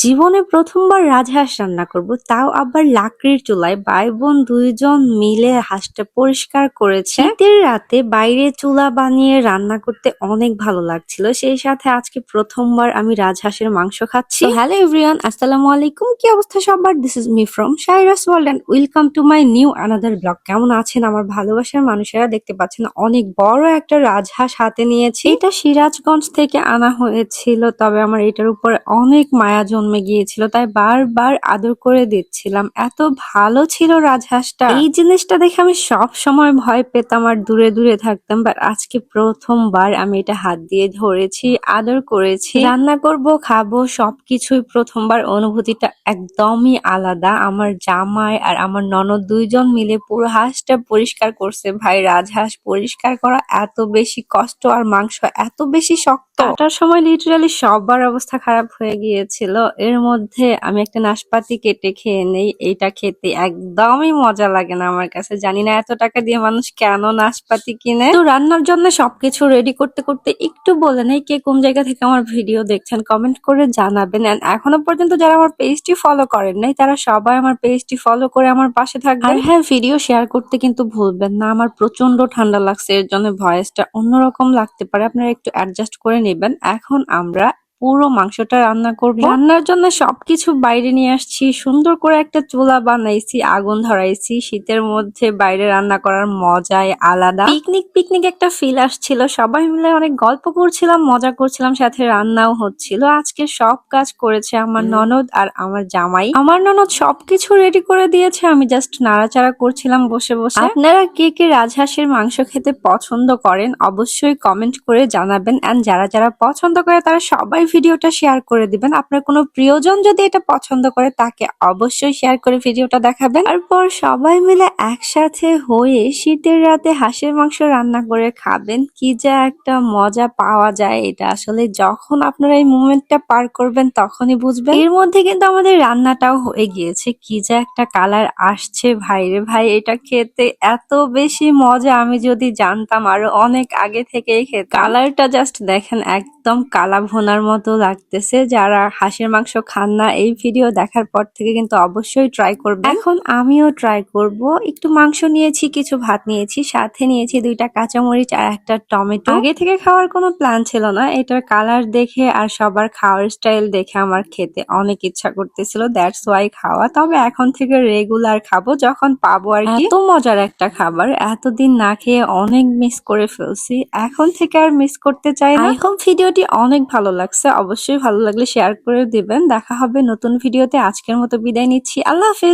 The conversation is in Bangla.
জীবনে প্রথমবার রাজহাঁস রান্না করব, তাও আবার লাকড়ির চুলায়। ভাই বোন দুইজন মিলে হাঁসটা পরিষ্কার করেছে। শীতের রাতে বাইরে চুলা বানিয়ে রান্না করতে অনেক ভালো লাগছিল। সেই সাথে আজকে প্রথমবার আমি রাজহাঁসের মাংস খাচ্ছি। হ্যালো এভরিওয়ান, আসসালামু আলাইকুম। কি অবস্থা সবার? This is me from Shaira's world and welcome to my new another blog. কেমন আছেন আমার ভালোবাসার মানুষেরা? দেখতে পাচ্ছেন অনেক বড় একটা রাজহাঁস হাতে নিয়েছি। এটা সিরাজগঞ্জ থেকে আনা হয়েছিল, তবে আমার এটার উপরে অনেক মায়া জন্মে গিয়েছিল, তাই বারবার আদর করে দিচ্ছিলাম। এত ভালো ছিল রাজহাঁসটা। এই জিনিসটা দেখে আমি সব সময় ভয় পেতাম আর দূরে দূরে থাকতাম, বাট আজকে প্রথমবার আমি এটা হাত দিয়ে ধরেছি, আদর করেছি, রান্না করব, খাবো, সবকিছুই প্রথমবার। অনুভূতিটা একদমই আলাদা। আমার জামাই আর আমার ননদ দুইজন মিলে পুরো হাঁসটা পরিষ্কার করছে। ভাই, রাজহাঁস পরিষ্কার করা এত বেশি কষ্ট আর মাংস এত বেশি শক্ত। কাটার সময় লিটারালি সবার অবস্থা খারাপ হয়ে গিয়েছিল। এর মধ্যে আমি একটা নাশপাতি কেটে খেয়ে নেই। এইটা খেতে একদমই মজা লাগে না আমার কাছে। জানি না এত টাকা দিয়ে মানুষ কেন নাশপাতি কিনে। তো রান্নার জন্য সবকিছু রেডি করতে করতে একটু বলে নেই, কে কোন জায়গা থেকে আমার ভিডিও দেখছেন কমেন্ট করে জানাবেন। এন্ড এখনো পর্যন্ত যারা আমার পেজটি ফলো করেন নাই, তারা সবাই আমার পেজটি ফলো করে আমার পাশে থাকবেন। আর হ্যাঁ, ভিডিও শেয়ার করতে কিন্তু ভুলবেন না। আমার প্রচন্ড ঠান্ডা লাগছে, এর জন্য ভয়েসটা অন্যরকম লাগতে পারে, আপনারা একটু অ্যাডজাস্ট করে নেবেন। এখন আমরা পুরো মাংসটা রান্না করব। রান্নার জন্য সবকিছু বাইরে নিয়ে আসছি, সুন্দর করে একটা চুলা বানাইছি, আগুন ধরাইছি। শীতের মধ্যে বাইরে রান্না করার মজাই আলাদা। পিকনিক পিকনিক একটা ফিল আসছিল। সবাই মিলে অনেক গল্প করছিলাম, মজা করছিলাম, সাথে রান্নাও হচ্ছিল। আজকে সব কাজ করেছে আমার ননদ আর আমার জামাই। আমার ননদ সবকিছু রেডি করে দিয়েছে, আমি জাস্ট নাড়াচাড়া করছিলাম বসে বসে। আপনারা কে কে রাজহাঁসের মাংস খেতে পছন্দ করেন অবশ্যই কমেন্ট করে জানাবেন। এন্ড যারা যারা পছন্দ করে তারা সবাই ভিডিওটা শেয়ার করে দিবেন। আপনার কোনো প্রিয়জন যদি এটা পছন্দ করে, তাকে অবশ্যই শেয়ার করে ভিডিওটা দেখাবেন। তারপর সবাই মিলে একসাথে হয়ে শীতের রাতে হাঁসের মাংস রান্না করে খাবেন। কি যা একটা মজা পাওয়া যায়, এটা আসলে যখন আপনারা এই মুমেন্টটা পার করবেন তখনই বুঝবেন। এর মধ্যে কিন্তু আমাদের রান্নাটাও হয়ে গিয়েছে। কি যা একটা কালার আসছে ভাইরে ভাই, এটা খেতে এত বেশি মজা। আমি যদি জানতাম আরো অনেক আগে থেকেই খেতাম। কালারটা জাস্ট দেখেন, একদম কালা ভুনার মতো লাগতেছে। যারা হাঁসের মাংস খান না, এই ভিডিও দেখার পর থেকে কিন্তু অবশ্যই ট্রাই করবেন। এখন আমিও ট্রাই করব। একটু মাংস নিয়েছি, কিছু ভাত নিয়েছি, সাথে নিয়েছি 2টা কাঁচামরিচ আর একটা টমেটো। আগে থেকে খাওয়ার কোনো প্ল্যান ছিল না, এটার কালার দেখে আর সবার খাওয়ার স্টাইল দেখে আমার খেতে অনেক ইচ্ছা করতেছিল, দ্যাটস ওয়াই খাওয়া। তবে এখন থেকে রেগুলার খাবো যখন পাবো আর কি। এত মজার একটা খাবার, এতদিন না খেয়ে অনেক মিস করে ফেলছি, এখন থেকে আর মিস করতে চাই না। আই হোপ ভিডিওটি অনেক ভালো লাগছে। অবশ্যই ভালো লাগলে শেয়ার করে দিবেন। দেখা হবে নতুন ভিডিওতে। আজকের মতো বিদায় নিচ্ছি, আল্লাহ হাফেজ।